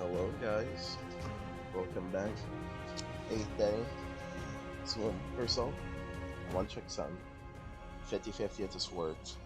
Hello guys, welcome back. 8th day. So first off, I want to check some 50-50 if this worked.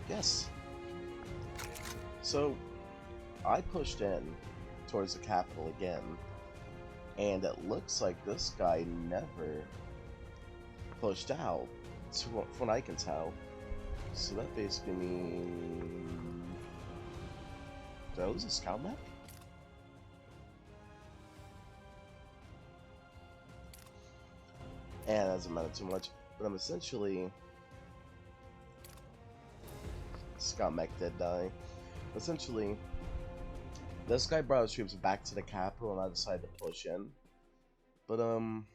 Yes. So I pushed in towards the capital again, and it looks like this guy never pushed out, from what I can tell. So that basically means that was a scout map? And that doesn't matter too much, but I'm essentially... Scout mech did die. Essentially, this guy brought his troops back to the capital and I decided to push in. But, I'm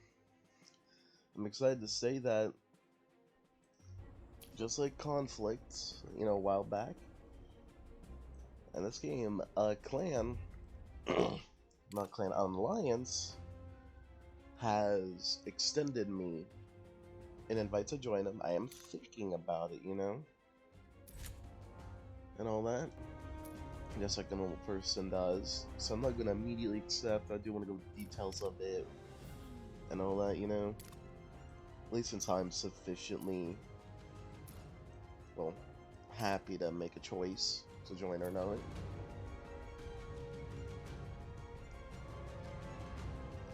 excited to say that, just like Conflict, you know, a while back, in this game, Clan, not Clan, Alliance, has extended me an invite to join them. I am thinking about it, you know, and all that, just like a normal person does. So I'm not going to immediately accept. I do want to go into details of it, and all that, you know, at least until I'm sufficiently, well, happy to make a choice to join or not.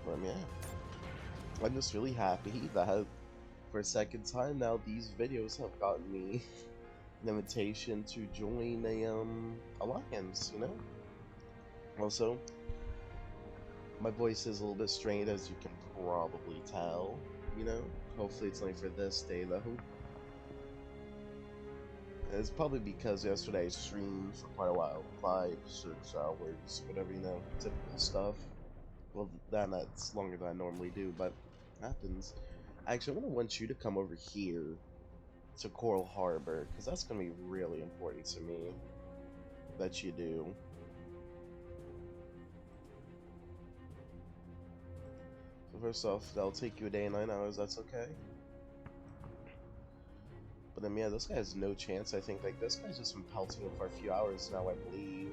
But yeah, I'm just really happy that for a second time now these videos have gotten me an invitation to join a alliance, you know. Also, my voice is a little bit strained, as you can probably tell, you know. Hopefully it's only for this day though. It's probably because yesterday I streamed for quite a while, 5-6 hours, whatever, you know, typical stuff. Well, that's longer than I normally do, but it happens. Actually, I want you to come over here to Coral Harbor, because that's going to be really important to me that you do. So first off, that'll take you a day and 9 hours, that's okay. But then, yeah, this guy has no chance, I think. Like, this guy's just been pelting him for a few hours now, I believe.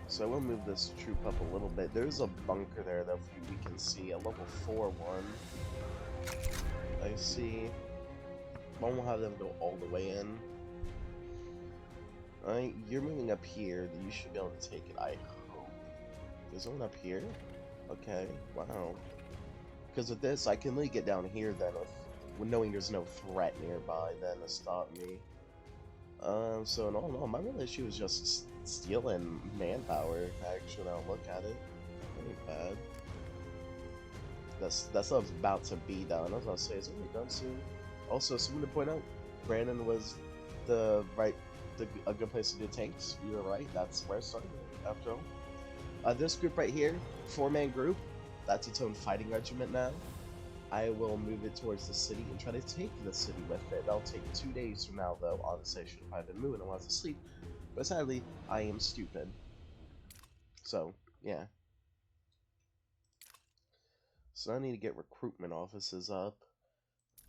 So I will move this troop up a little bit. There's a bunker there that we can see, a level 4 one. I see. I won't have them go all the way in. Alright, you're moving up here. You should be able to take it, I hope. There's one up here? Okay, wow. Because with this, I can really get down here then, with knowing there's no threat nearby then to stop me. So in all, my real issue is just stealing manpower, actually, now look at it. That ain't bad. That stuff's about to be done. I was about to say, it's only done soon. Also, something to point out, Brandon was a good place to do tanks. You were right, that's where I started, after all. This group right here, 4-man group, that's its own fighting regiment now. I will move it towards the city and try to take the city with it. That'll take 2 days from now, though. Honestly, I should have probably been moving. I was asleep. But sadly, I am stupid. So, yeah. So I need to get recruitment offices up.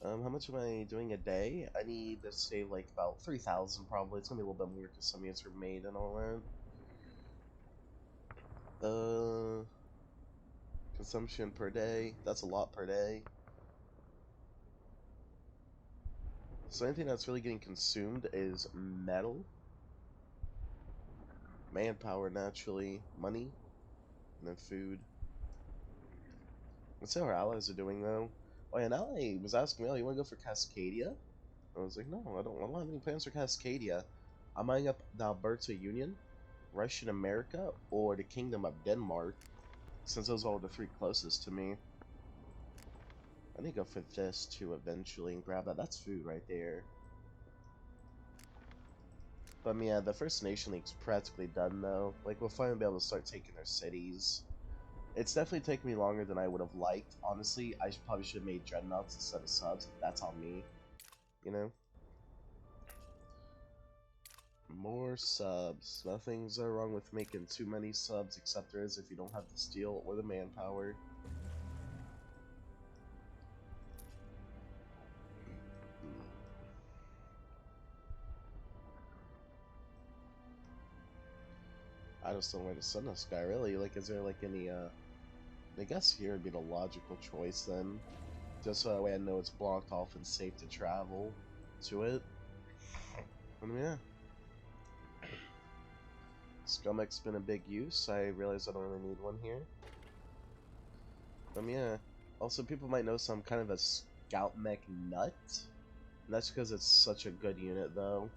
How much am I doing a day? I need to save like about 3,000 probably. It's gonna be a little bit more because some units are made and all that. Consumption per day. That's a lot per day. So anything that's really getting consumed is metal, manpower naturally, money, and then food. Let's see how our allies are doing though. Oh yeah, an ally was asking me, oh, you want to go for Cascadia? I was like, no, I don't have any plans for Cascadia. I'm eyeing up the Alberta Union, Russian America, or the Kingdom of Denmark, since those are all the 3 closest to me. I need to go for this too eventually and grab that. That's food right there. But yeah, the First Nation League's practically done though. Like, we'll finally be able to start taking their cities. It's definitely taken me longer than I would have liked. Honestly, I probably should have made dreadnoughts instead of subs. That's on me, you know? More subs. Nothing's wrong with making too many subs, except there is if you don't have the steel or the manpower. I just don't know where to send this guy, really. Like, is there, like, any, I guess here would be the logical choice, then. Just so that way I know it's blocked off and safe to travel to it. Yeah. Scummech's been a big use. I realize I don't really need one here. Yeah. Also, people might know I'm kind of a scout mech nut. And that's because it's such a good unit, though.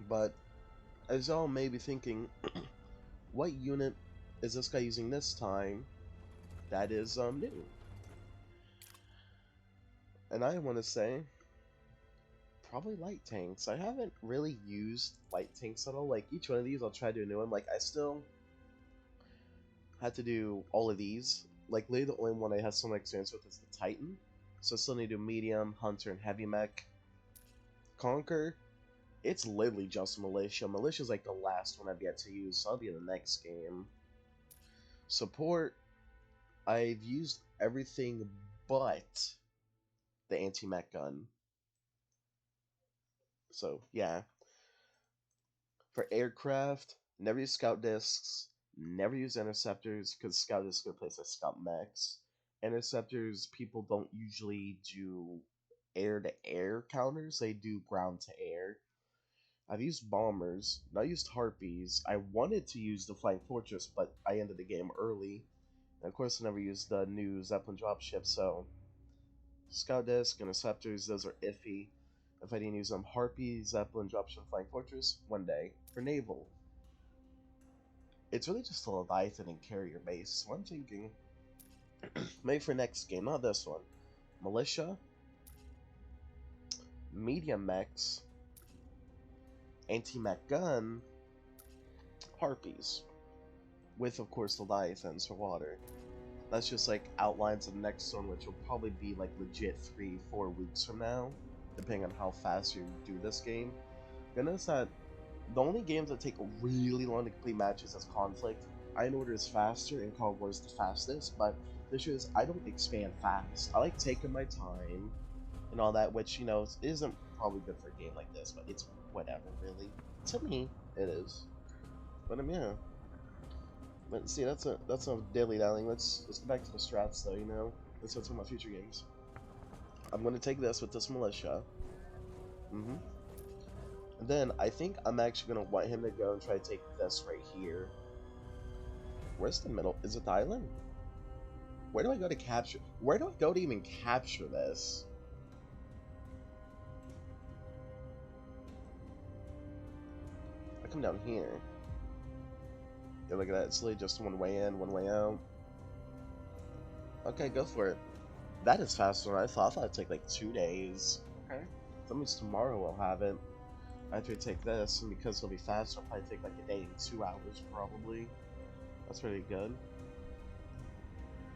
But, as y'all may be thinking, what unit is this guy using this time that is new? And I want to say, probably light tanks. I haven't really used light tanks at all. Like, each one of these I'll try to do a new one. Like, I still had to do all of these. Like, literally the only one I have some experience with is the Titan. So I still need to do medium, hunter, and heavy mech. Conquer, it's literally just militia. Militia's like the last one I've yet to use, so I'll be in the next game. Support, I've used everything but the anti-mech gun. So, yeah. For aircraft, never use scout discs, never use interceptors, because scout discs are replaced by scout mechs. Interceptors, people don't usually do air-to-air counters, they do ground-to-air. I've used bombers, not used harpies. I wanted to use the flying fortress, but I ended the game early. And of course, I never used the new Zeppelin dropship, so scout disc, interceptors, those are iffy. If I didn't use them, harpy, Zeppelin, dropship, flying fortress, one day. For naval, it's really just a Leviathan and carrier base. So I'm thinking, maybe for next game, not this one. Militia, medium mechs, anti-mech gun, harpies, with of course Leviathans for water. That's just like outlines of the next one, which will probably be like legit 3-4 weeks from now, depending on how fast you do this game. You'll notice that the only games that take really long to complete matches is Conflict. Iron Order is faster and Call of War is the fastest, but the issue is I don't expand fast. I like taking my time and all that, which, you know, isn't probably good for a game like this, but it's whatever, really. To me, it is. But yeah. But see, that's a dilly dallying. Let's get back to the strats, though. You know, let's go to my future games. I'm gonna take this with this militia. And then I think I'm actually gonna want him to go and try to take this right here. Where's the middle? Is it the island? Where do I go to capture? Where do I go to even capture this? I come down here. Yeah, look at that. It's literally just one way in, one way out. Okay, go for it. That is faster than I thought. I thought it'd take like 2 days. Okay. That means tomorrow we'll have it. After I take this, and because it'll be faster, it'll probably take like a day and 2 hours probably. That's pretty good.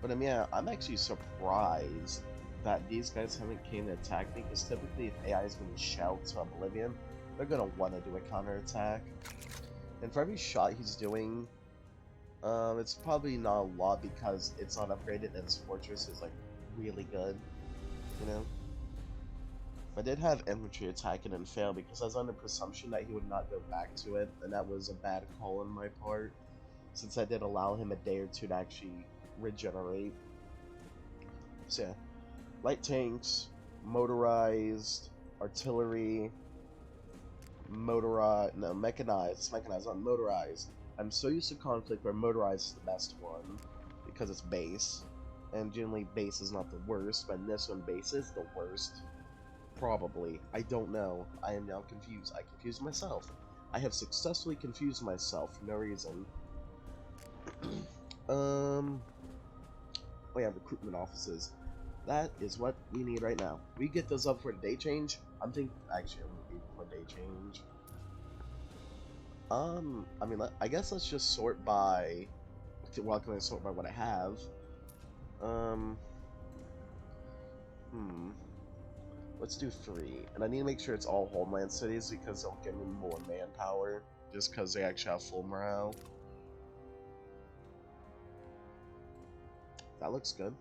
But yeah, I'm actually surprised that these guys haven't came to attack me, because typically if AI is going to shout to oblivion, they're going to want to do a counterattack. And for every shot he's doing, it's probably not a lot because it's not upgraded and his fortress is like really good, you know? I did have infantry attack and then fail because I was under presumption that he would not go back to it, and that was a bad call on my part, since I did allow him a day or two to actually regenerate. So yeah, light tanks, motorized, artillery, motorized, no, mechanized, not motorized. I'm so used to Conflict where motorized is the best one, because it's base, and generally base is not the worst, but in this one base is the worst. Probably. I don't know. I am now confused. I confused myself. I have successfully confused myself for no reason. Oh yeah, recruitment offices. That is what we need right now. We get those up for a day change. Actually, I'm gonna be for a day change. I mean, I guess let's just sort by. Well, can I sort by what I have? Let's do 3, and I need to make sure it's all homeland cities because they'll give me more manpower, just because they actually have full morale. That looks good.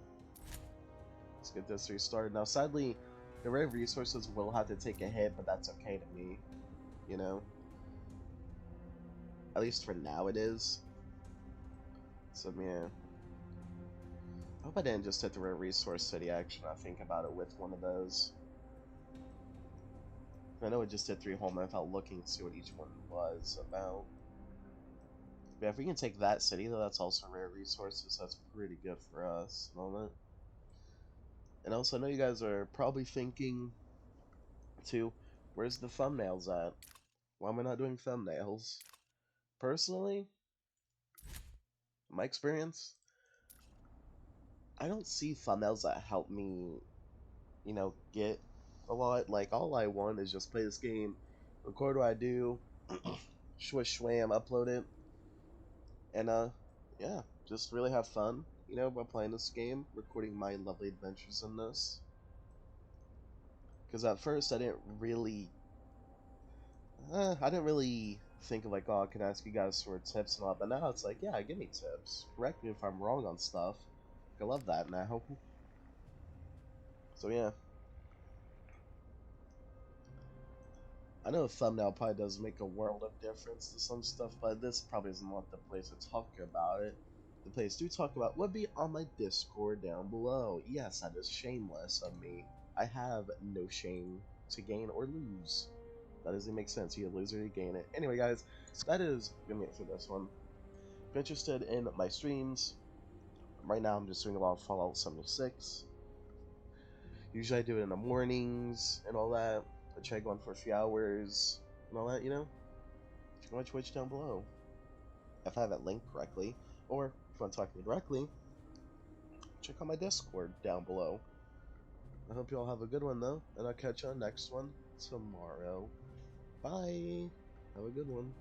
Let's get this restarted. Now, sadly, the rare resources will have to take a hit, but that's okay to me, you know? At least for now it is. So yeah. I hope I didn't just hit the rare resource city action. I think about it with one of those. I know it just did 3 home without looking to see what each one was about. But if we can take that city, though, that's also rare resources. That's pretty good for us. And also, I know you guys are probably thinking, too, where's the thumbnails at? Why am I not doing thumbnails? Personally, my experience, I don't see thumbnails that help me, get a lot. Like, all I want is just play this game, record what I do, swish swam, upload it, and, yeah, just really have fun, by playing this game, recording my lovely adventures in this. Because at first I didn't really think of like, oh, can I ask you guys for tips and all, but now it's like, yeah, give me tips. Correct me if I'm wrong on stuff. I love that now. So yeah, I know a thumbnail probably does make a world of difference to some stuff, but this probably isn't what the place to talk about it. The place to talk about would be on my Discord down below. Yes, that is shameless of me. I have no shame to gain or lose. That doesn't make sense. You lose or you gain it. Anyway, guys, that is gonna be it for this one. If you're interested in my streams, right now I'm just doing a lot of Fallout 76. Usually I do it in the mornings and all that. I try going for a few hours and all that, Check my Twitch down below. If I have it linked correctly. Or if you want to talk to me directly, check out my Discord down below. I hope you all have a good one though, and I'll catch you on next one tomorrow. Bye! Have a good one.